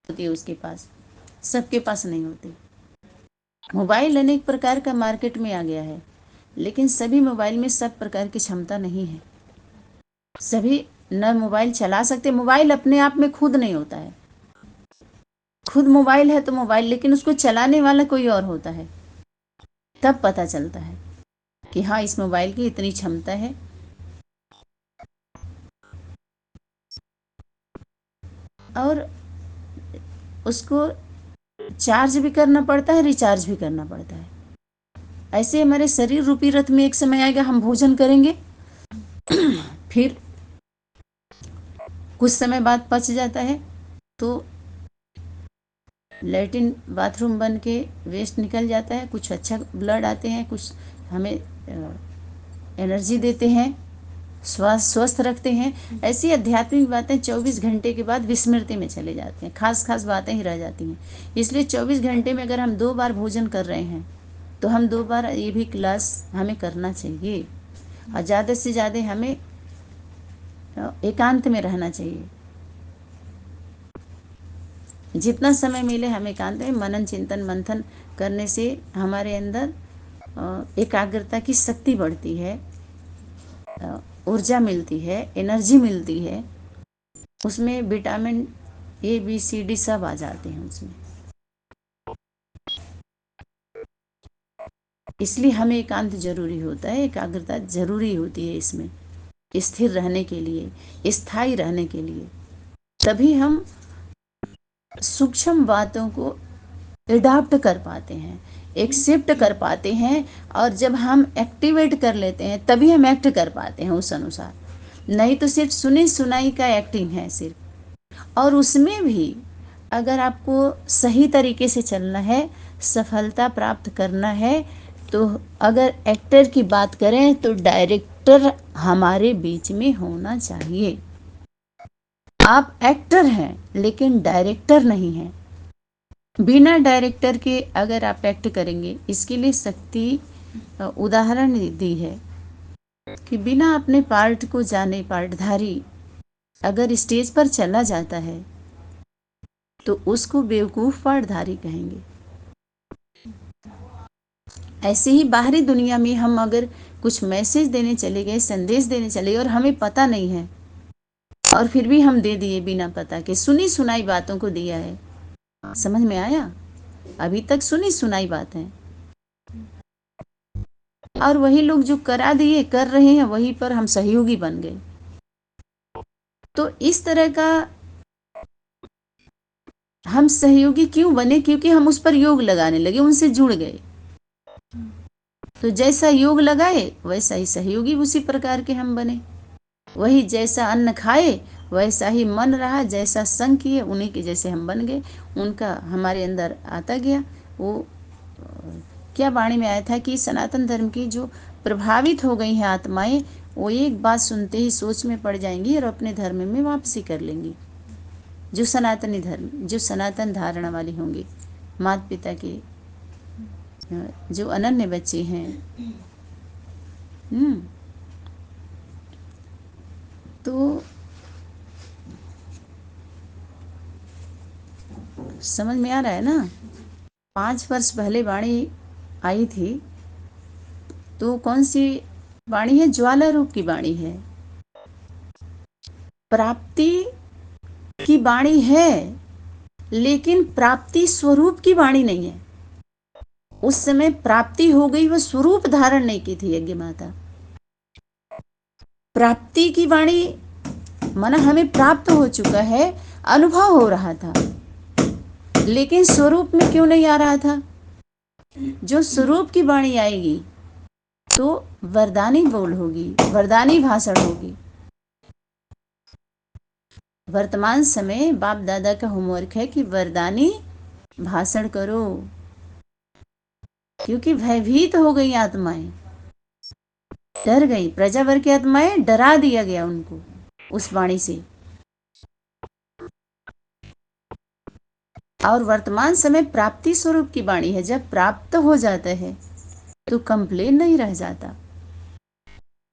होती है उसके पास, सबके पास नहीं होती। मोबाइल अनेक प्रकार का मार्केट में आ गया है, लेकिन सभी मोबाइल में सब प्रकार की क्षमता नहीं है। सभी न मोबाइल चला सकते। मोबाइल अपने आप में खुद नहीं होता है, खुद मोबाइल है तो मोबाइल, लेकिन उसको चलाने वाला कोई और होता है, तब पता चलता है कि हाँ इस मोबाइल की इतनी क्षमता है। और उसको चार्ज भी करना पड़ता है, रिचार्ज भी करना पड़ता है। ऐसे हमारे शरीर रूपी रथ में एक समय आएगा, हम भोजन करेंगे फिर कुछ समय बाद पच जाता है, तो लैट्रिन बाथरूम बन के वेस्ट निकल जाता है, कुछ अच्छा ब्लड आते हैं, कुछ हमें एनर्जी देते हैं, स्वस्थ रखते हैं। ऐसी आध्यात्मिक बातें 24 घंटे के बाद विस्मृति में चले जाते हैं, खास खास बातें ही रह जाती हैं। इसलिए 24 घंटे में अगर हम 2 बार भोजन कर रहे हैं तो हम 2 बार ये भी क्लास हमें करना चाहिए, और ज़्यादा से ज़्यादा हमें एकांत में रहना चाहिए। जितना समय मिले हम एकांत में मनन चिंतन मंथन करने से हमारे अंदर एकाग्रता की शक्ति बढ़ती है, ऊर्जा मिलती है, एनर्जी मिलती है। उसमें vitamin A B C D सब आ जाते हैं उसमें। इसलिए हमें एकांत जरूरी होता है, एकाग्रता जरूरी होती है इसमें, स्थिर रहने के लिए, स्थायी रहने के लिए। तभी हम सूक्ष्म बातों को एडाप्ट कर पाते हैं, एक्सेप्ट कर पाते हैं, और जब हम एक्टिवेट कर लेते हैं तभी हम एक्ट कर पाते हैं उस अनुसार। नहीं तो सिर्फ सुनी सुनाई का एक्टिंग है सिर्फ। और उसमें भी अगर आपको सही तरीके से चलना है, सफलता प्राप्त करना है, तो अगर एक्टर की बात करें तो डायरेक्टर हमारे बीच में होना चाहिए। आप एक्टर हैं लेकिन डायरेक्टर नहीं हैं। बिना डायरेक्टर के अगर आप एक्ट करेंगे, इसके लिए शक्ति उदाहरण दी है कि बिना अपने पार्ट को जाने पार्टधारी अगर स्टेज पर चला जाता है तो उसको बेवकूफ़ पार्टधारी कहेंगे। ऐसे ही बाहरी दुनिया में हम अगर कुछ मैसेज देने चले गए, संदेश देने चले गए और हमें पता नहीं है, और फिर भी हम दे दिए बिना पता के, सुनी सुनाई बातों को दिया है। समझ में आया? अभी तक सुनी सुनाई बात है, और वही लोग जो करा दिए कर रहे हैं वहीं पर हम सहयोगी बन गए। तो इस तरह का हम सहयोगी क्यों बने? क्योंकि हम उस पर योग लगाने लगे, उनसे जुड़ गए। तो जैसा योग लगाए वैसा ही सहयोगी उसी प्रकार के हम बने। वही जैसा अन्न खाए वैसा ही मन रहा, जैसा संग किए उन्हीं के जैसे हम बन गए। उनका हमारे अंदर आता गया। वो क्या वाणी में आया था कि सनातन धर्म की जो प्रभावित हो गई हैं आत्माएं, वो एक बात सुनते ही सोच में पड़ जाएंगी और अपने धर्म में वापसी कर लेंगी। जो सनातनी धर्म, जो सनातन धारणा वाली होंगी, माता पिता के जो अनन्य बच्चे हैं। तो समझ में आ रहा है ना? 5 वर्ष पहले वाणी आई थी, तो कौन सी वाणी है? ज्वाला रूप की वाणी है, प्राप्ति की वाणी है, लेकिन प्राप्ति स्वरूप की वाणी नहीं है। उस समय प्राप्ति हो गई, वह स्वरूप धारण नहीं की थी यज्ञ माता। प्राप्ति की वाणी माना हमें प्राप्त हो चुका है, अनुभव हो रहा था, लेकिन स्वरूप में क्यों नहीं आ रहा था? जो स्वरूप की वाणी आएगी तो वरदानी बोल होगी, वरदानी भाषण होगी। वर्तमान समय बाप दादा का होमवर्क है कि वरदानी भाषण करो, क्योंकि भयभीत हो गई आत्माएं, डर गई। प्रजावर की आत्माएं डरा दिया गया उनको उस वाणी से। और वर्तमान समय प्राप्ति स्वरूप की वाणी है। जब प्राप्त हो जाता है तो कंप्लेन नहीं रह जाता,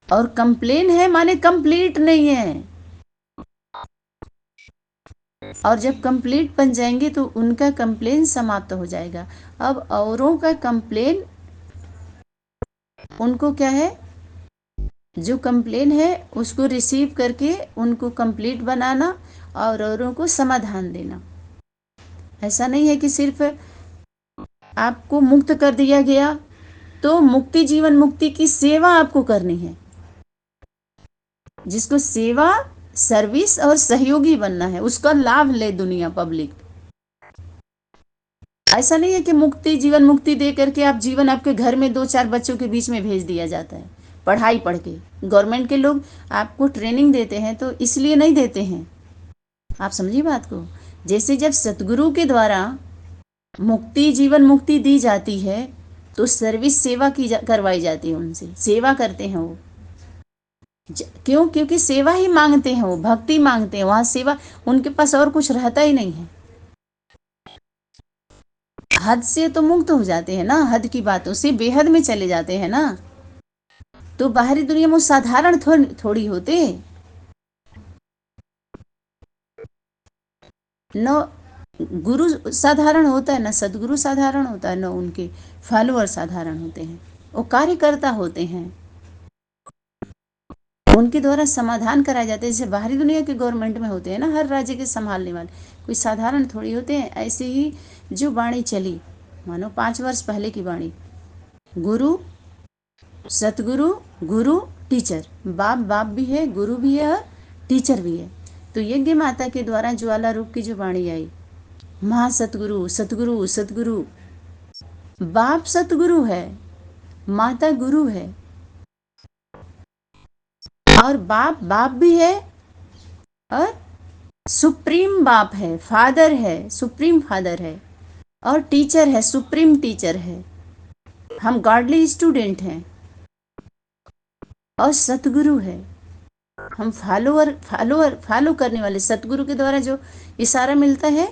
और कंप्लेन है माने कंप्लीट नहीं है। और जब कंप्लीट बन जाएंगे तो उनका कंप्लेन समाप्त हो जाएगा। अब औरों का कंप्लेन, उनको क्या है, जो कंप्लेन है उसको रिसीव करके उनको कंप्लीट बनाना और औरों को समाधान देना। ऐसा नहीं है कि सिर्फ आपको मुक्त कर दिया गया तो मुक्ति जीवन मुक्ति की सेवा आपको करनी है, जिसको सेवा, सर्विस और सहयोगी बनना है, उसका लाभ ले दुनिया, पब्लिक। ऐसा नहीं है कि मुक्ति जीवन मुक्ति दे करके आप जीवन आपके घर में 2-4 बच्चों के बीच में भेज दिया जाता है पढ़ाई पढ़ के। गवर्नमेंट के लोग आपको ट्रेनिंग देते हैं तो इसलिए नहीं देते हैं, आप समझिए बात को। जैसे जब सतगुरु के द्वारा मुक्ति जीवन मुक्ति दी जाती है तो सर्विस सेवा करवाई जाती है, उनसे सेवा करते हैं वो। क्यों? क्योंकि सेवा ही मांगते हैं वो, भक्ति मांगते हैं, वहां सेवा, उनके पास और कुछ रहता ही नहीं है। हद से तो मुक्त हो जाते हैं ना, हद की बातों से बेहद में चले जाते हैं ना, तो बाहरी दुनिया में वो साधारण थोड़ी होते न। गुरु साधारण होता है, न सदगुरु साधारण होता है, न उनके फॉलोअर साधारण होते हैं, वो कार्यकर्ता होते हैं, उनके द्वारा समाधान कराए जाते हैं। जैसे बाहरी दुनिया के गवर्नमेंट में होते हैं ना, हर राज्य के संभालने वाले, कोई साधारण थोड़ी होते हैं। ऐसे ही जो वाणी चली, मानो 5 वर्ष पहले की वाणी, गुरु, सतगुरु, गुरु, टीचर, बाप बाप भी है, गुरु भी है और टीचर भी है। तो यज्ञ माता के द्वारा ज्वाला रूप की जो वाणी आई, महासतगुरु, सतगुरु, सतगुरु, बाप सतगुरु है, माता गुरु है, और बाप बाप भी है और सुप्रीम बाप है, फादर है, सुप्रीम फादर है, और टीचर है, सुप्रीम टीचर है। हम गॉडली स्टूडेंट हैं और सतगुरु है, हम फॉलो करने वाले। सतगुरु के द्वारा जो इशारा मिलता है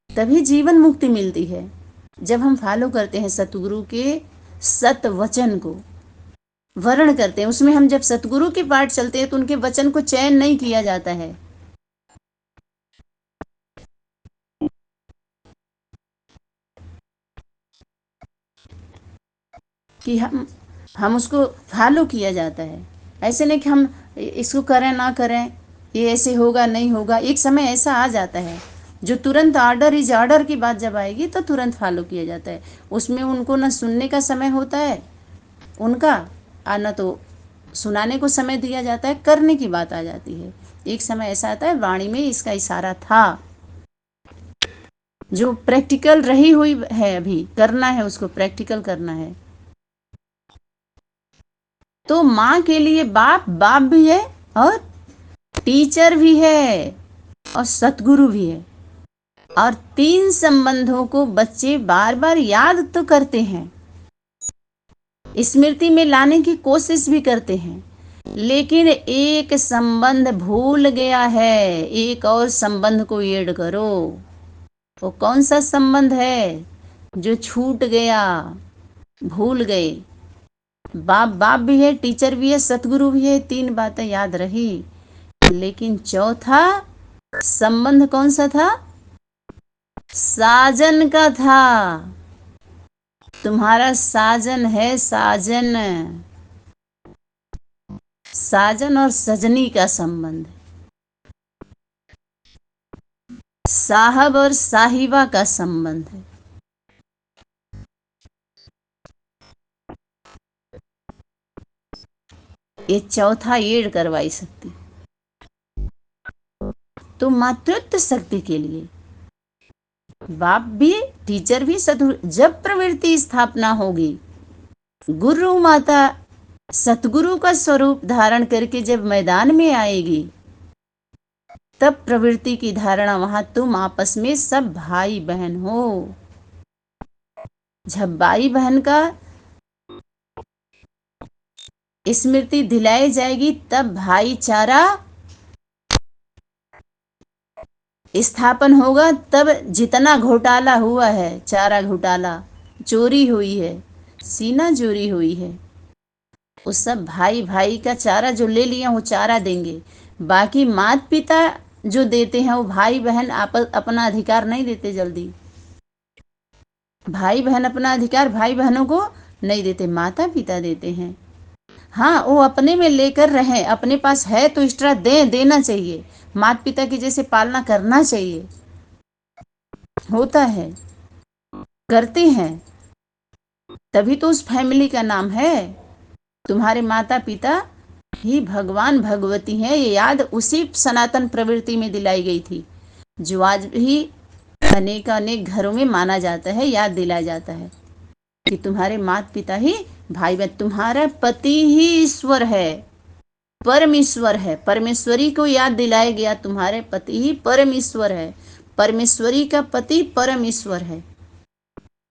तभी जीवन मुक्ति मिलती है, जब हम फॉलो करते हैं सतगुरु के सत वचन को, वर्ण करते हैं उसमें। हम जब सतगुरु के पाठ चलते हैं तो उनके वचन को चयन नहीं किया जाता है, कि हम उसको फॉलो किया जाता है। ऐसे नहीं कि हम इसको करें ना करें, ये ऐसे होगा नहीं होगा। एक समय ऐसा आ जाता है जो तुरंत ऑर्डर इज ऑर्डर की बात जब आएगी तो तुरंत फॉलो किया जाता है। उसमें उनको ना सुनने का समय होता है उनका, और न तो सुनाने को समय दिया जाता है, करने की बात आ जाती है। एक समय ऐसा आता है, वाणी में इसका इशारा था, जो प्रैक्टिकल रही हुई है, अभी करना है, उसको प्रैक्टिकल करना है। तो माँ के लिए बाप बाप भी है और टीचर भी है और सतगुरु भी है, और 3 संबंधों को बच्चे बार बार याद तो करते हैं, स्मृति में लाने की कोशिश भी करते हैं, लेकिन एक संबंध भूल गया है, एक और संबंध को ऐड करो। वो कौन सा संबंध है जो छूट गया, भूल गए? बाप बाप भी है, टीचर भी है, सतगुरु भी है, 3 बातें याद रही, लेकिन चौथा संबंध कौन सा था? साजन का था। तुम्हारा साजन है, साजन, साजन और सजनी का संबंध, साहब और साहिबा का संबंध है। ये चौथा ऐड करवाई सकती। तो मातृत्व शक्ति के लिए बाप भी, टीचर भी, सतगुरु, जब प्रवृत्ति स्थापना होगी, गुरु माता सतगुरु का स्वरूप धारण करके जब मैदान में आएगी, तब प्रवृत्ति की धारणा, वहां तुम आपस में सब भाई बहन हो। जब भाई बहन का स्मृति दिलाई जाएगी तब भाईचारा स्थापन होगा। तब जितना घोटाला हुआ है, चारा घोटाला, चोरी हुई है, सीना चोरी हुई है, उस सब भाई भाई का चारा जो ले लिया वो चारा देंगे। बाकी माता पिता जो देते हैं वो भाई बहन अपना अधिकार नहीं देते जल्दी। भाई बहन अपना अधिकार भाई बहनों को नहीं देते, माता पिता देते हैं। हाँ, वो अपने में लेकर रहें, अपने पास है तो एक्स्ट्रा देना चाहिए, माता पिता की जैसे पालना करना चाहिए। होता है, करते हैं, तभी तो उस फैमिली का नाम है। तुम्हारे माता पिता ही भगवान भगवती हैं, ये याद उसी सनातन प्रवृत्ति में दिलाई गई थी, जो आज भी अनेक अनेक घरों में माना जाता है, याद दिलाया जाता है कि तुम्हारे माता पिता ही भाई बहन, तुम्हारा पति ही ईश्वर है, परमेश्वर है। परमेश्वरी को याद दिलाया गया, तुम्हारे पति ही परमेश्वर है, परमेश्वरी का पति परमेश्वर है,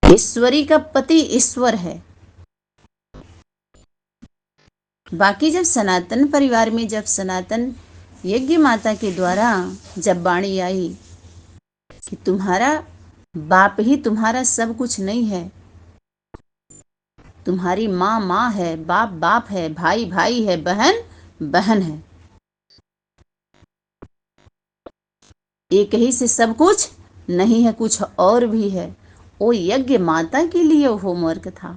ईश्वरी का पति ईश्वर है। बाकी जब सनातन परिवार में, जब सनातन यज्ञ माता के द्वारा जब वाणी आई कि तुम्हारा बाप ही तुम्हारा सब कुछ नहीं है, तुम्हारी माँ माँ है, बाप बाप है, भाई भाई है, बहन बहन है, एक ही से सब कुछ नहीं है, कुछ और भी है। वो यज्ञ माता के लिए होमवर्क था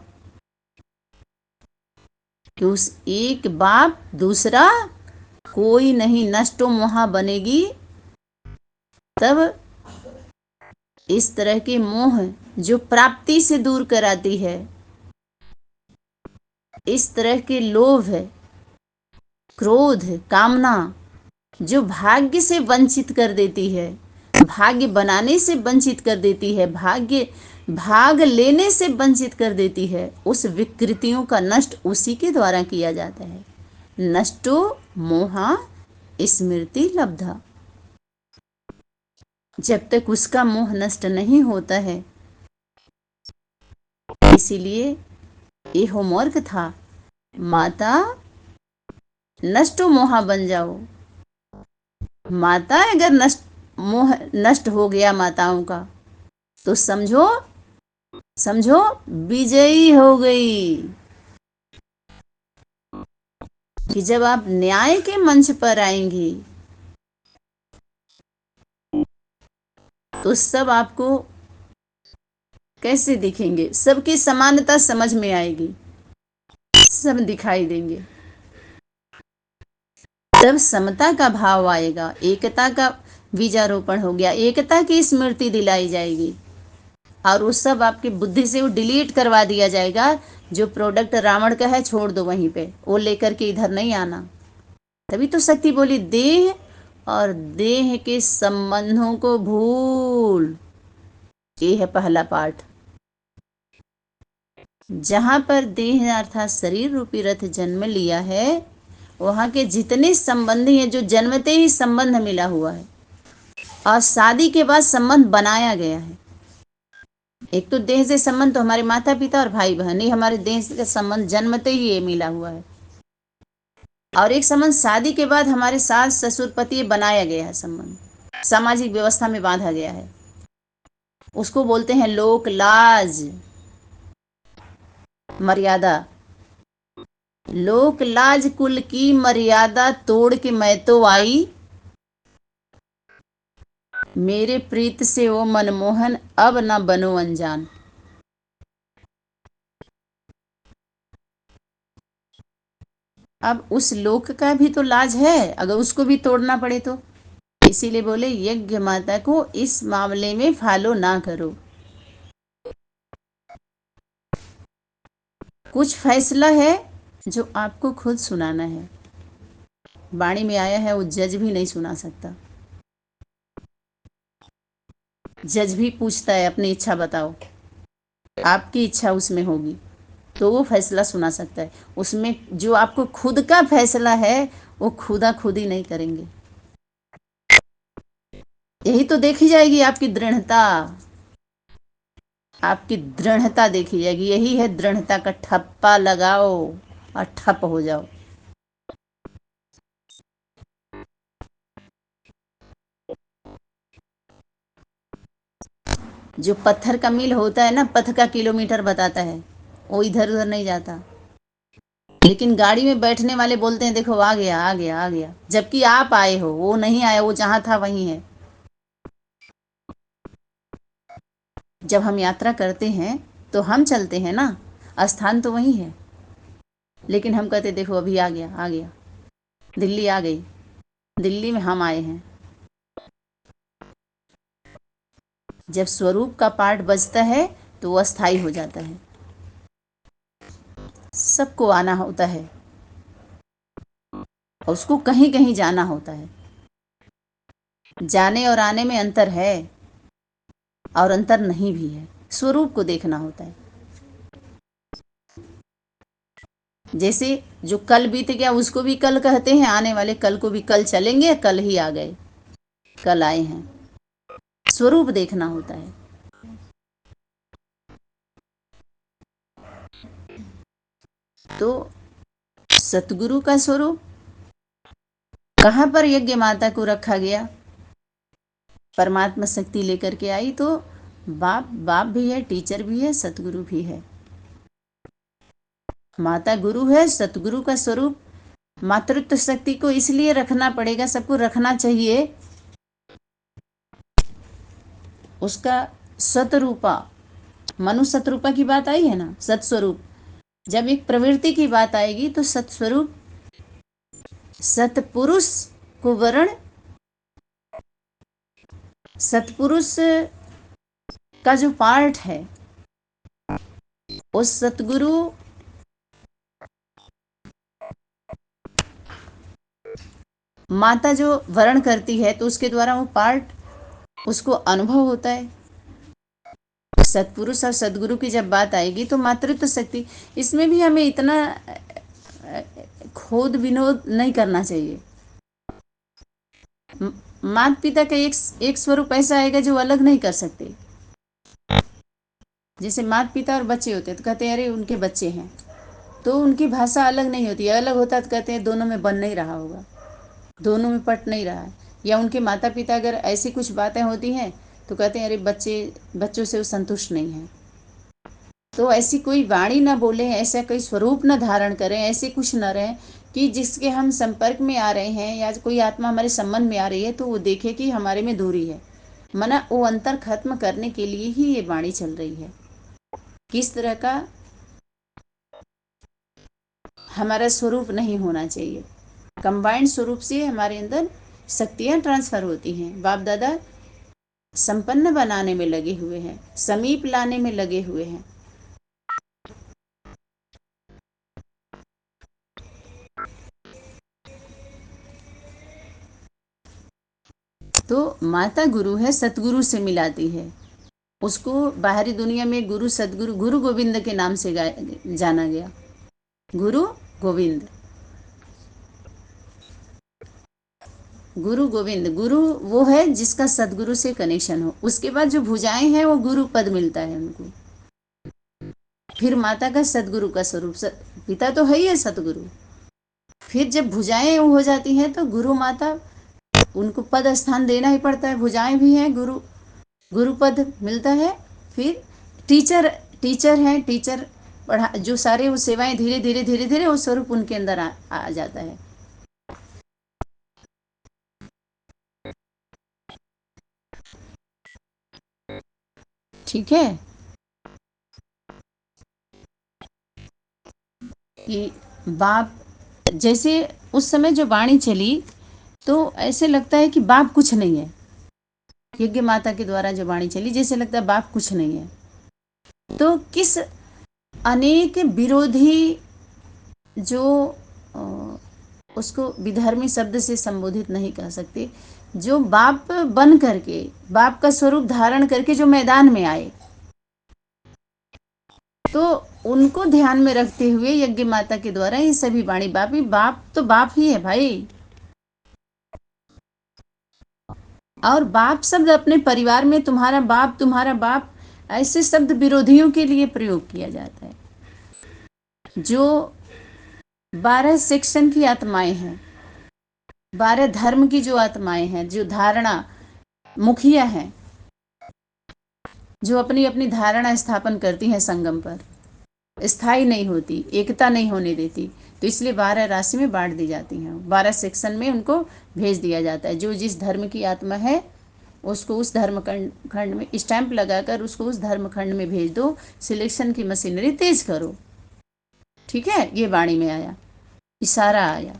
कि उस एक बाप दूसरा कोई नहीं, नष्टो मोहा बनेगी तब इस तरह के मोह जो प्राप्ति से दूर कराती है, इस तरह के लोभ, क्रोध, कामना जो भाग्य से वंचित कर देती है, भाग्य बनाने से वंचित कर देती है, भाग लेने से वंचित कर देती है, उस विकृतियों का नष्ट उसी के द्वारा किया जाता है। नष्टो मोहा स्मृति लब्धा। जब तक उसका मोह नष्ट नहीं होता है, इसीलिए ये होमवर्क था, माता नष्टो मोहा बन जाओ। माता अगर मोह नष्ट हो गया माताओं का, तो समझो समझो विजयी हो गई। कि जब आप न्याय के मंच पर आएंगी तो सब आपको कैसे दिखेंगे, सबकी समानता समझ में आएगी, सब दिखाई देंगे, तब समता का भाव आएगा, एकता का बीजारोपण हो गया, एकता की स्मृति दिलाई जाएगी, और उस सब आपकी बुद्धि से वो डिलीट करवा दिया जाएगा। जो प्रोडक्ट रावण का है छोड़ दो वहीं पे, वो लेकर के इधर नहीं आना। तभी तो शक्ति बोली, देह और देह के संबंधों को भूल। ये है पहला पाठ। जहां पर देह अर्थात शरीर रूपी रथ जन्म लिया है, वहां के जितने संबंधी हैं, जो जन्मते ही संबंध मिला हुआ है और शादी के बाद संबंध बनाया गया है। एक तो देह से संबंध तो हमारे माता पिता और भाई बहन, ही हमारे देह से संबंध जन्मते ही ये मिला हुआ है, और एक संबंध शादी के बाद हमारे सास ससुर पति बनाया गया है, संबंध सामाजिक व्यवस्था में बांधा गया है। उसको बोलते हैं लोक लाज मर्यादा। लोक लाज कुल की मर्यादा तोड़ के मैं तो आई, मेरे प्रीत से वो मनमोहन अब न बनो अनजान। अब उस लोक का भी तो लाज है, अगर उसको भी तोड़ना पड़े तो। इसीलिए बोले यज्ञ माता को इस मामले में फॉलो ना करो। कुछ फैसला है जो आपको खुद सुनाना है, वाणी में आया है, वो जज भी नहीं सुना सकता। जज भी पूछता है अपनी इच्छा बताओ, आपकी इच्छा उसमें होगी तो वो फैसला सुना सकता है। उसमें जो आपको खुद का फैसला है वो खुदा खुद ही नहीं करेंगे। यही तो देखी जाएगी आपकी दृढ़ता, आपकी दृढ़ता देखी जाएगी। यही है दृढ़ता का ठप्पा लगाओ और ठप हो जाओ। जो पत्थर का मील होता है ना, पथ का किलोमीटर बताता है, वो इधर उधर नहीं जाता। लेकिन गाड़ी में बैठने वाले बोलते हैं देखो आ गया आ गया आ गया, जबकि आप आए हो, वो नहीं आया, वो जहां था वहीं है। जब हम यात्रा करते हैं तो हम चलते हैं ना, स्थान तो वही है, लेकिन हम कहते देखो अभी आ गया आ गया, दिल्ली आ गई, दिल्ली में हम आए हैं। जब स्वरूप का पाठ बजता है तो वो अस्थाई हो जाता है। सबको आना होता है और उसको कहीं कहीं जाना होता है। जाने और आने में अंतर है और अंतर नहीं भी है, स्वरूप को देखना होता है। जैसे जो कल बीत गया उसको भी कल कहते हैं, आने वाले कल को भी कल चलेंगे, कल ही आ गए, कल आए हैं। स्वरूप देखना होता है। तो सतगुरु का स्वरूप कहाँ पर यज्ञ माता को रखा गया? परमात्मा शक्ति लेकर के आई तो बाप बाप भी है, टीचर भी है, सतगुरु भी है। माता गुरु है, सतगुरु का स्वरूप मातृत्व शक्ति को इसलिए रखना पड़ेगा, सबको रखना चाहिए। उसका सतरूपा, मनु सतरूपा की बात आई है ना, सतस्वरूप। जब एक प्रवृत्ति की बात आएगी तो सतस्वरूप, सतपुरुष को वर्ण, सतपुरुष का जो पार्ट है, उस सतगुरु माता जो वर्ण करती है तो उसके द्वारा वो पार्ट उसको अनुभव होता है। सतपुरुष और सदगुरु की जब बात आएगी तो मातृत्व शक्ति, इसमें भी हमें इतना खोद विनोद नहीं करना चाहिए। माता पिता का एक स्वरूप ऐसा आएगा जो अलग नहीं कर सकते। जैसे माता पिता और बच्चे होते हैं तो कहते हैं अरे उनके बच्चे हैं, तो उनकी भाषा अलग नहीं होती है, अलग होता तो कहते हैं दोनों में बन नहीं रहा होगा, दोनों में पट नहीं रहा है। या उनके माता पिता अगर ऐसी कुछ बातें होती हैं तो कहते हैं अरे बच्चों से वो संतुष्ट नहीं है। तो ऐसी कोई वाणी ना बोले, ऐसा कोई स्वरूप ना धारण करें, ऐसे कुछ न रहें कि जिसके हम संपर्क में आ रहे हैं या कोई आत्मा हमारे संबंध में आ रही है तो वो देखे कि हमारे में दूरी है। मना वो अंतर खत्म करने के लिए ही ये वाणी चल रही है। किस तरह का हमारा स्वरूप नहीं होना चाहिए। कंबाइंड स्वरूप से हमारे अंदर शक्तियाँ ट्रांसफर होती हैं। बाप दादा संपन्न बनाने में लगे हुए हैं, समीप लाने में लगे हुए हैं। तो माता गुरु है, सतगुरु से मिलाती है उसको। बाहरी दुनिया में गुरु सतगुरु, गुरु गोविंद के नाम से जाना गया। गुरु गोविंद, गुरु गोविंद, गुरु वो है जिसका सदगुरु से कनेक्शन हो। उसके बाद जो भुजाएं हैं वो गुरु पद मिलता है उनको। फिर माता का सदगुरु का स्वरूप, पिता तो है ही है सतगुरु। फिर जब भुजाएं हो जाती हैं तो गुरु माता, उनको पद स्थान देना ही पड़ता है। भुजाएं भी हैं, गुरु गुरु पद मिलता है। फिर टीचर, टीचर हैं, टीचर पढ़ा, जो सारे वो सेवाएं धीरे धीरे धीरे धीरे वो स्वरूप उनके अंदर आ जाता है। ठीक है कि बाप, जैसे उस समय जो वाणी चली तो ऐसे लगता है कि बाप कुछ नहीं है। यज्ञ माता के द्वारा जो वाणी चली जैसे लगता है बाप कुछ नहीं है। तो किस अनेक विरोधी जो उसको विधर्मी शब्द से संबोधित नहीं कर सकते, जो बाप बन करके, बाप का स्वरूप धारण करके जो मैदान में आए, तो उनको ध्यान में रखते हुए यज्ञ माता के द्वारा ये सभी वाणी, बाप ही बाप तो बाप ही है भाई। और बाप शब्द अपने परिवार में तुम्हारा बाप, तुम्हारा बाप, ऐसे शब्द विरोधियों के लिए प्रयोग किया जाता है। जो 12 सेक्शन की आत्माएं हैं, 12 धर्म की जो आत्माएं हैं, जो धारणा मुखिया हैं, जो अपनी अपनी धारणा स्थापन करती हैं संगम पर, स्थायी नहीं होती, एकता नहीं होने देती। तो इसलिए 12 राशि में बांट दी जाती हैं, 12 सेक्शन में उनको भेज दिया जाता है। जो जिस धर्म की आत्मा है उसको उस धर्म खंड में स्टैंप लगाकर उसको उस धर्म खंड में भेज दो। सिलेक्शन की मशीनरी तेज करो। ठीक है, ये वाणी में आया, इशारा आया।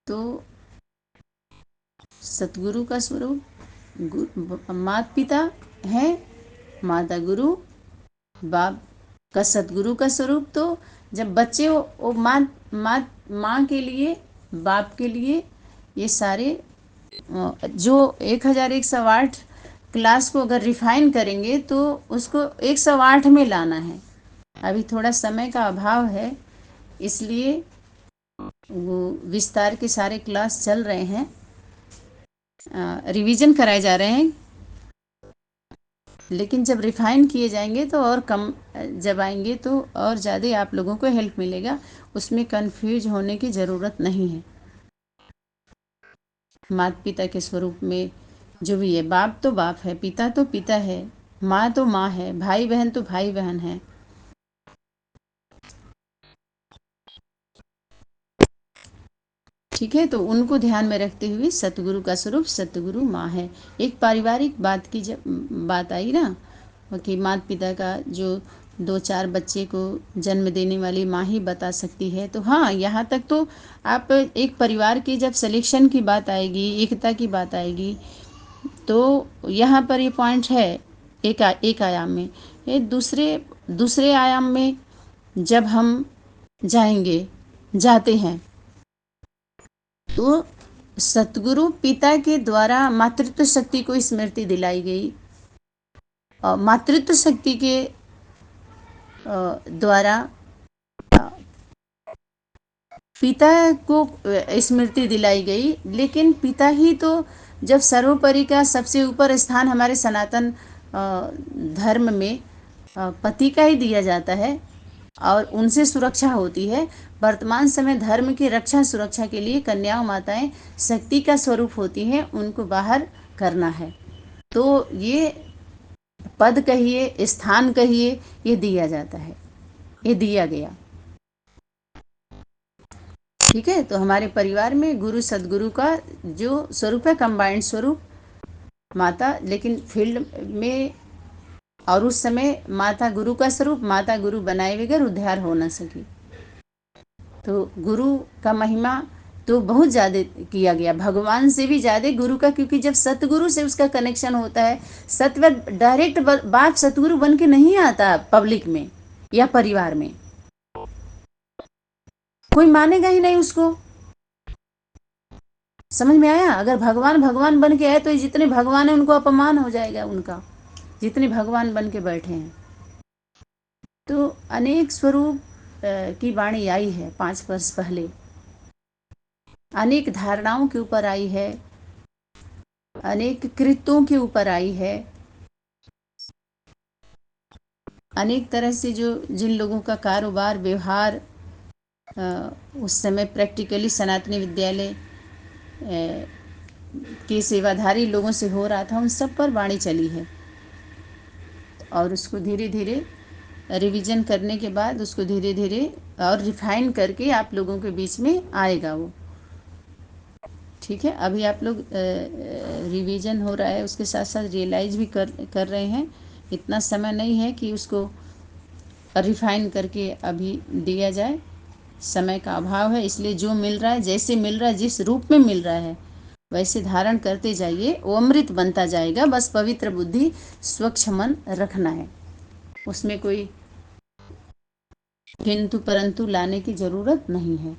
तो सतगुरु का स्वरूप माता पिता है, माता गुरु, बाप का सतगुरु का स्वरूप। तो जब बच्चे वो माँ माँ माँ के लिए, बाप के लिए, ये सारे जो 1108 क्लास को अगर रिफाइन करेंगे तो उसको 108 में लाना है। अभी थोड़ा समय का अभाव है, इसलिए वो विस्तार के सारे क्लास चल रहे हैं, रिवीजन कराए जा रहे हैं। लेकिन जब रिफाइन किए जाएंगे तो और कम, जब आएंगे तो और ज़्यादा आप लोगों को हेल्प मिलेगा। उसमें कंफ्यूज होने की ज़रूरत नहीं है। माता पिता के स्वरूप में जो भी है, बाप तो बाप है, पिता तो पिता है, माँ तो माँ है, भाई बहन तो भाई बहन है। ठीक है, तो उनको ध्यान में रखते हुए सतगुरु का स्वरूप सतगुरु माँ है। एक पारिवारिक बात की जब बात आई ना कि माता पिता का जो 2-4 बच्चे को जन्म देने वाली माँ ही बता सकती है, तो हाँ, यहाँ तक तो आप एक परिवार की जब सिलेक्शन की बात आएगी, एकता की बात आएगी, तो यहाँ पर ये पॉइंट है एक आयाम में। ये दूसरे दूसरे आयाम में जब हम जाते हैं तो सतगुरु पिता के द्वारा मातृत्व शक्ति को स्मृति दिलाई गई, और मातृत्व शक्ति के द्वारा पिता को स्मृति दिलाई गई। लेकिन पिता ही तो जब सर्वोपरि का सबसे ऊपर स्थान हमारे सनातन धर्म में पति का ही दिया जाता है और उनसे सुरक्षा होती है। वर्तमान समय धर्म की रक्षा सुरक्षा के लिए कन्याओं माताएं शक्ति का स्वरूप होती हैं, उनको बाहर करना है। तो ये पद कहिए, स्थान कहिए, ये दिया जाता है, ये दिया गया। ठीक है, तो हमारे परिवार में गुरु सदगुरु का जो स्वरूप है, कंबाइंड स्वरूप माता, लेकिन फील्ड में और उस समय माता गुरु का स्वरूप, माता गुरु बनाए बगैर उद्धार हो न सकी। तो गुरु का महिमा तो बहुत ज़्यादा किया गया, भगवान से भी ज़्यादा गुरु का, क्योंकि जब सतगुरु से उसका कनेक्शन होता है, सत्व डायरेक्ट बाप सतगुरु बन के नहीं आता पब्लिक में या परिवार में, कोई मानेगा ही नहीं उसको। समझ में आया? अगर भगवान भगवान बन के आए तो जितने भगवान है उनको अपमान हो जाएगा उनका, जितने भगवान बन के बैठे हैं। तो अनेक स्वरूप की वाणी आई है 5 वर्ष पहले, अनेक धारणाओं के ऊपर आई है, अनेक कृत्यों के ऊपर आई है, अनेक तरह से जो जिन लोगों का कारोबार व्यवहार उस समय प्रैक्टिकली सनातनी विद्यालय के सेवाधारी लोगों से हो रहा था, उन सब पर वाणी चली है। और उसको धीरे धीरे रिवीजन करने के बाद उसको धीरे धीरे और रिफाइन करके आप लोगों के बीच में आएगा वो। ठीक है, अभी आप लोग रिवीजन हो रहा है, उसके साथ साथ रियलाइज भी कर रहे हैं। इतना समय नहीं है कि उसको रिफाइन करके अभी दिया जाए, समय का अभाव है। इसलिए जो मिल रहा है, जैसे मिल रहा है, जिस रूप में मिल रहा है, वैसे धारण करते जाइए, वो अमृत बनता जाएगा। बस पवित्र बुद्धि, स्वच्छ मन रखना है, उसमें कोई किंतु परंतु लाने की जरूरत नहीं है।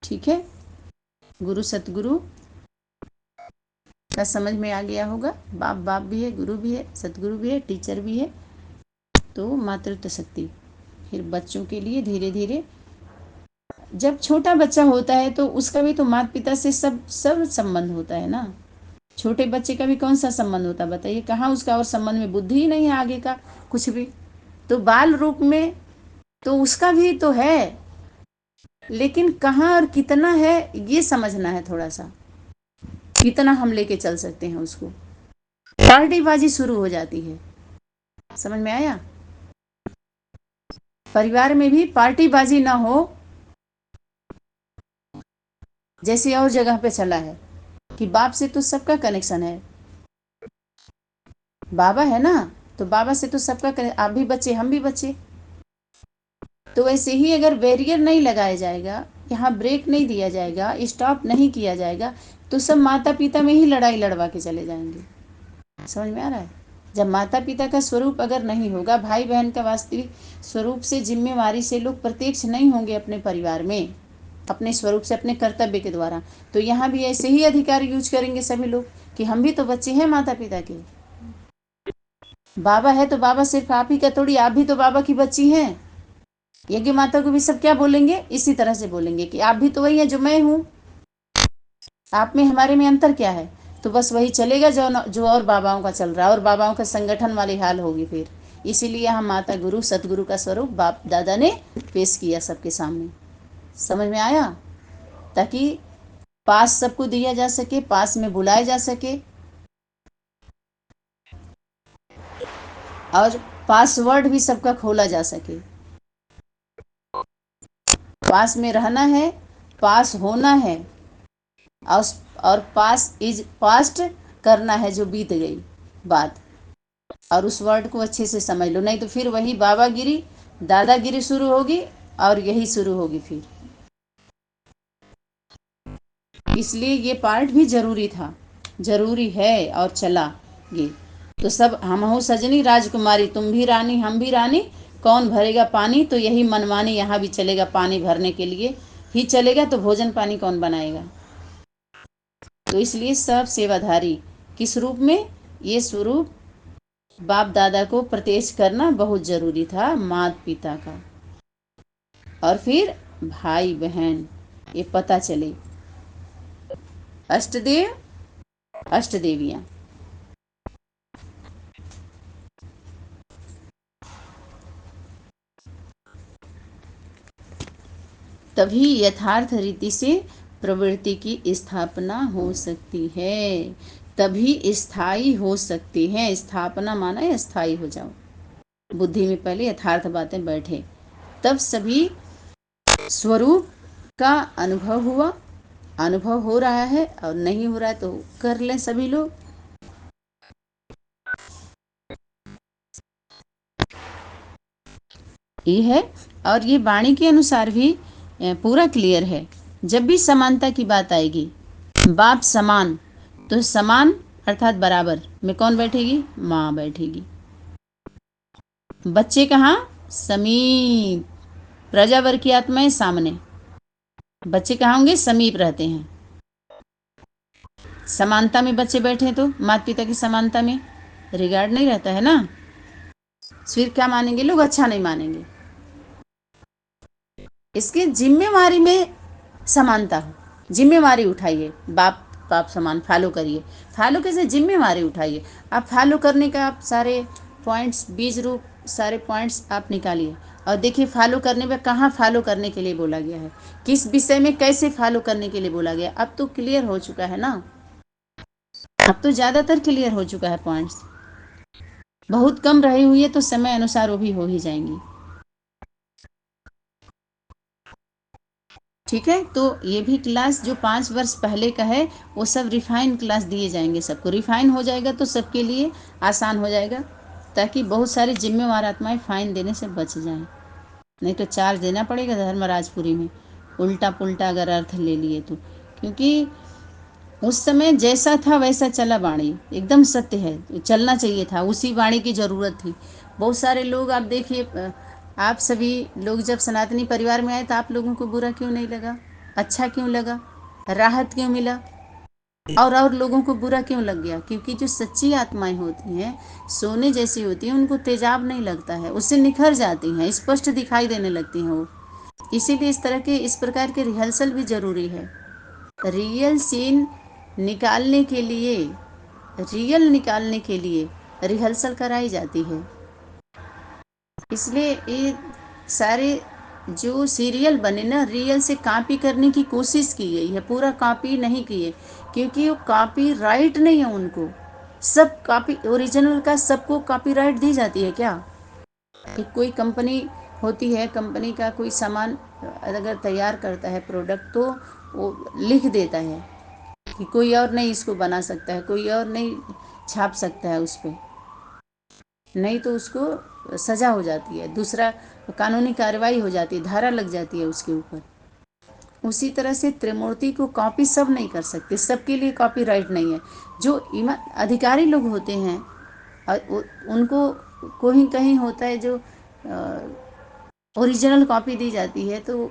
ठीक है, गुरु सतगुरु का समझ में आ गया होगा। बाप बाप भी है, गुरु भी है, सतगुरु भी है, टीचर भी है। तो मातृत्व शक्ति फिर बच्चों के लिए धीरे धीरे, जब छोटा बच्चा होता है तो उसका भी तो माता पिता से सब सब संबंध होता है ना। छोटे बच्चे का भी कौन सा संबंध होता है बताइए? कहाँ उसका और संबंध में बुद्धि ही नहीं है आगे का कुछ भी। तो बाल रूप में तो उसका भी तो है, लेकिन कहाँ और कितना है ये समझना है थोड़ा सा, कितना हम लेके चल सकते हैं उसको। पार्टीबाजी शुरू हो जाती है, समझ में आया? परिवार में भी पार्टीबाजी ना हो, जैसे और जगह पे चला है कि बाप से तो सबका कनेक्शन है, बाबा है ना, तो बाबा से तो सबका आप भी बच्चे हम भी बच्चे। तो वैसे ही अगर बैरियर नहीं लगाया जाएगा, यहाँ ब्रेक नहीं दिया जाएगा, स्टॉप नहीं किया जाएगा, तो सब माता पिता में ही लड़ाई लड़वा के चले जाएंगे। समझ में आ रहा है? जब माता पिता का स्वरूप अगर नहीं होगा, भाई बहन का वास्तविक स्वरूप से, जिम्मेवारी से लोग प्रत्यक्ष नहीं होंगे अपने परिवार में, अपने स्वरूप से, अपने कर्तव्य के द्वारा, तो यहाँ भी ऐसे ही अधिकार यूज करेंगे सभी लोग कि हम भी तो बच्चे हैं माता पिता के। बाबा है तो बाबा सिर्फ आप ही का थोड़ी, आप भी तो बाबा की बच्ची हैं। यज्ञ माता को भी सब क्या बोलेंगे? इसी तरह से बोलेंगे कि आप भी तो वही है जो मैं हूँ, आप में हमारे में अंतर क्या है? तो बस वही चलेगा जो जो और बाबाओं का चल रहा है, और बाबाओं का संगठन वाली हाल होगी फिर। इसीलिए यहाँ माता गुरु सतगुरु का स्वरूप बाप दादा ने पेश किया सबके सामने। समझ में आया? ताकि पास सबको दिया जा सके, पास में बुलाया जा सके, और पासवर्ड भी सबका खोला जा सके। पास में रहना है, पास होना है, और पास इज पास्ट करना है जो बीत गई बात। और उस वर्ड को अच्छे से समझ लो, नहीं तो फिर वही बाबागिरी दादागिरी शुरू होगी, और यही शुरू होगी फिर। इसलिए ये पार्ट भी जरूरी था, जरूरी है, और चला ये। तो सब हम हो सजनी राजकुमारी, तुम भी रानी हम भी रानी, कौन भरेगा पानी, तो यही मनमानी यहाँ भी चलेगा, पानी भरने के लिए ही चलेगा, तो भोजन पानी कौन बनाएगा? तो इसलिए सब सेवाधारी किस रूप में? ये स्वरूप बाप दादा को प्रत्यक्ष करना बहुत जरूरी था, माता पिता का, और फिर भाई बहन, ये पता चले। अष्टदेव अष्टदेवियां, तभी यथार्थ रीति से प्रवृत्ति की स्थापना हो सकती है, तभी स्थायी हो सकती है। स्थापना माना है स्थायी हो जाओ, बुद्धि में पहले यथार्थ बातें बैठे, तब सभी स्वरूप का अनुभव हुआ। अनुभव हो रहा है और नहीं हो रहा है तो कर लें सभी लोग। ये है, और ये वाणी के अनुसार भी पूरा क्लियर है। जब भी समानता की बात आएगी, बाप समान, तो समान अर्थात बराबर में कौन बैठेगी? माँ बैठेगी। बच्चे कहाँ? समीप, प्रजावर की आत्माएं सामने, बच्चे कहाँ होंगे? समीप रहते हैं। समानता में बच्चे बैठे तो माता पिता की समानता में रिगार्ड नहीं रहता है ना, फिर क्या मानेंगे लोग? अच्छा नहीं मानेंगे। इसकी जिम्मेवारी में समानता हो, जिम्मेवारी उठाइए, बाप बाप समान फॉलो करिए। फॉलो कैसे? जिम्मेवारी उठाइए। आप फॉलो करने का आप सारे पॉइंट्स, बीज रूप सारे पॉइंट्स आप निकालिए, और देखिए फॉलो करने में कहाँ फॉलो करने के लिए बोला गया है, किस विषय में कैसे फॉलो करने के लिए बोला गया। अब तो क्लियर हो चुका है ना, अब तो ज़्यादातर क्लियर हो चुका है पॉइंट्स। बहुत कम रही हुई है तो समय अनुसार वो भी हो ही जाएंगी। ठीक है, तो ये भी क्लास जो 5 वर्ष पहले का है, वो सब रिफाइन क्लास दिए जाएंगे, सबको रिफाइन हो जाएगा तो सबके लिए आसान हो जाएगा, ताकि बहुत सारी जिम्मेवार आत्माएं फाइन देने से बच जाएं। नहीं तो चार्ज देना पड़ेगा धर्मराजपुरी में, उल्टा पुल्टा अगर अर्थ ले लिए तो। क्योंकि उस समय जैसा था वैसा चला वाणी, एकदम सत्य है, चलना चाहिए था, उसी वाणी की ज़रूरत थी। बहुत सारे लोग आप देखिए, आप सभी लोग जब सनातनी परिवार में आए तो आप लोगों को बुरा क्यों नहीं लगा? अच्छा क्यों लगा? राहत क्यों मिला? और लोगों को बुरा क्यों लग गया? क्योंकि जो सच्ची आत्माएं होती हैं, सोने जैसी होती हैं, उनको तेजाब नहीं लगता है, उससे निखर जाती हैं, स्पष्ट दिखाई देने लगती हैं वो। इसीलिए इस प्रकार के रिहर्सल भी ज़रूरी है। रियल सीन निकालने के लिए, रियल निकालने के लिए रिहर्सल कराई जाती है। इसलिए ये सारे जो सीरियल बने ना, रियल से कॉपी करने की कोशिश की गई है, पूरा कॉपी नहीं किए, क्योंकि वो कॉपी राइट नहीं है उनको। सब कॉपी ओरिजिनल का सबको कॉपीराइट दी जाती है क्या? कि कोई कंपनी होती है, कंपनी का कोई सामान अगर तैयार करता है प्रोडक्ट, तो वो लिख देता है कि कोई और नहीं इसको बना सकता है, कोई और नहीं छाप सकता है उस पर, नहीं तो उसको सजा हो जाती है, दूसरा कानूनी कार्रवाई हो जाती है, धारा लग जाती है उसके ऊपर। उसी तरह से त्रिमूर्ति को कॉपी सब नहीं कर सकते, सबके लिए कॉपीराइट नहीं है। जो अधिकारी लोग होते हैं उनको कहीं कहीं होता है जो ओरिजिनल कॉपी दी जाती है, तो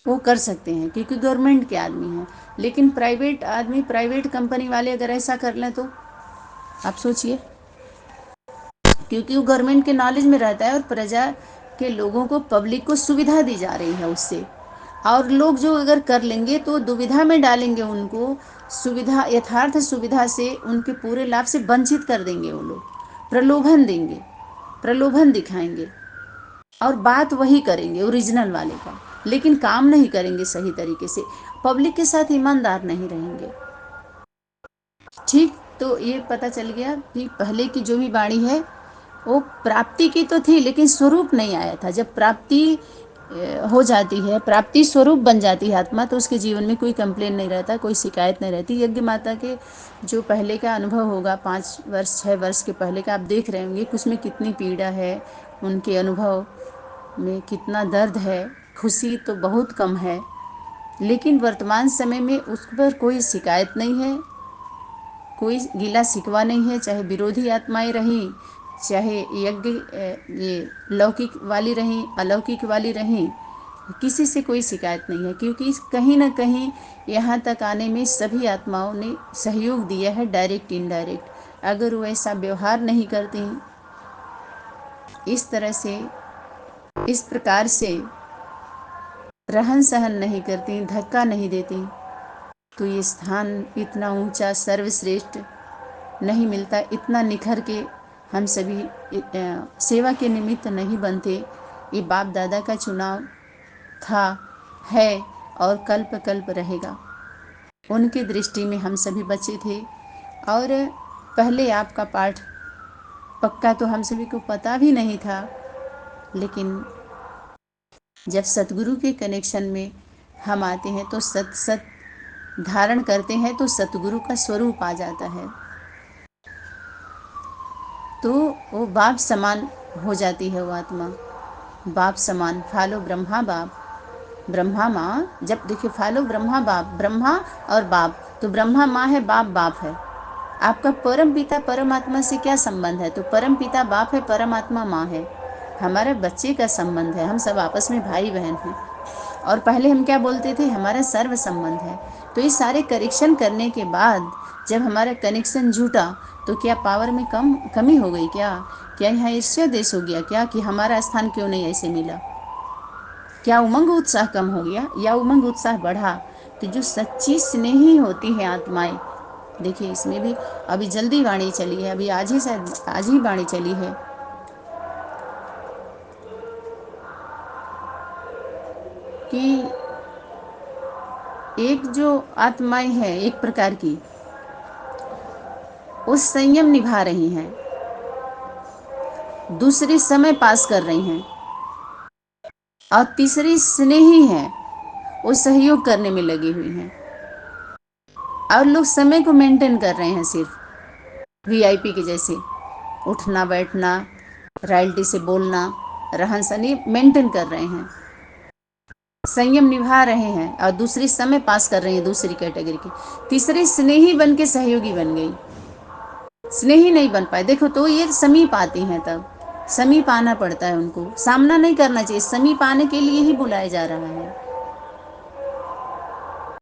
वो कर सकते हैं क्योंकि गवर्नमेंट के आदमी हैं। लेकिन प्राइवेट आदमी, प्राइवेट कंपनी वाले अगर ऐसा कर लें तो आप सोचिए, क्योंकि वो गवर्नमेंट के नॉलेज में रहता है और प्रजा के लोगों को, पब्लिक को सुविधा दी जा रही है उससे। और लोग जो अगर कर लेंगे तो दुविधा में डालेंगे उनको, सुविधा, यथार्थ सुविधा से उनके पूरे लाभ से वंचित कर देंगे वो लोग, प्रलोभन देंगे, प्रलोभन दिखाएंगे और बात वही करेंगे ओरिजिनल वाले का, लेकिन काम नहीं करेंगे सही तरीके से, पब्लिक के साथ ईमानदार नहीं रहेंगे। ठीक, तो ये पता चल गया कि पहले की जो भी वाणी है वो प्राप्ति की तो थी, लेकिन स्वरूप नहीं आया था। जब प्राप्ति हो जाती है, प्राप्ति स्वरूप बन जाती है आत्मा, तो उसके जीवन में कोई कंप्लेन नहीं रहता, कोई शिकायत नहीं रहती। यज्ञ माता के जो पहले का अनुभव होगा, 5 वर्ष 6 वर्ष के पहले का, आप देख रहे होंगे कि उसमें कितनी पीड़ा है, उनके अनुभव में कितना दर्द है, खुशी तो बहुत कम है। लेकिन वर्तमान समय में उस पर कोई शिकायत नहीं है, कोई गिला शिकवा नहीं है, चाहे विरोधी आत्माएं रहीं, चाहे यज्ञ ये लौकिक वाली रहीं, अलौकिक वाली रहीं, किसी से कोई शिकायत नहीं है, क्योंकि कहीं ना कहीं यहाँ तक आने में सभी आत्माओं ने सहयोग दिया है, डायरेक्ट इनडायरेक्ट। अगर वो ऐसा व्यवहार नहीं करती, इस तरह से, इस प्रकार से रहन सहन नहीं करती, धक्का नहीं देती, तो ये स्थान इतना ऊंचा, सर्वश्रेष्ठ नहीं मिलता, इतना निखर के हम सभी सेवा के निमित्त नहीं बनते। ये बाप दादा का चुनाव था, है और कल्प कल्प रहेगा। उनकी दृष्टि में हम सभी बच्चे थे। और पहले आपका पाठ पक्का तो हम सभी को पता भी नहीं था, लेकिन जब सतगुरु के कनेक्शन में हम आते हैं तो सत सत धारण करते हैं, तो सतगुरु का स्वरूप आ जाता है, तो वो बाप समान हो जाती है वो आत्मा, बाप समान। फालो ब्रह्मा बाप, ब्रह्मा माँ। जब देखिए, फालो ब्रह्मा बाप, ब्रह्मा और बाप, तो ब्रह्मा माँ है, बाप बाप है। आपका परम पिता परमात्मा से क्या संबंध है? तो परम पिता बाप है, परमात्मा माँ है। हमारा बच्चे का संबंध है, हम सब आपस में भाई बहन हैं। और पहले हम क्या बोलते थे? हमारा सर्व संबंध है। तो ये सारे करेक्शन करने के बाद जब हमारा कनेक्शन झूठा, तो क्या पावर में कमी हो गई क्या? क्या यहाँ ईर्ष्या देश हो गया क्या कि हमारा स्थान क्यों नहीं ऐसे मिला? क्या उमंग उत्साह कम हो गया या उमंग उत्साह बढ़ा? तो जो सच्ची स्नेही होती है आत्माएं, देखिए इसमें भी अभी जल्दी वाणी चली है, अभी आज ही शायद आज ही वाणी चली है कि एक जो आत्माएं हैं एक प्रकार की, वो संयम निभा रही हैं, दूसरी समय पास कर रही हैं, और तीसरी स्नेही है, वो सहयोग करने में लगी हुई हैं। और लोग समय को मेंटेन कर रहे हैं, सिर्फ वीआईपी के जैसे उठना बैठना, रॉयल्टी से बोलना, रहन सहन मेंटेन कर रहे हैं, संयम निभा रहे हैं, और दूसरी समय पास कर रही है, दूसरी कैटेगरी की। तीसरी स्नेही बन के सहयोगी बन गई, स्नेही नहीं बन पाए। देखो, तो ये समीप आती हैं, तब समीप आना पड़ता है उनको, सामना नहीं करना चाहिए, समीप आने के लिए ही बुलाया जा रहा है।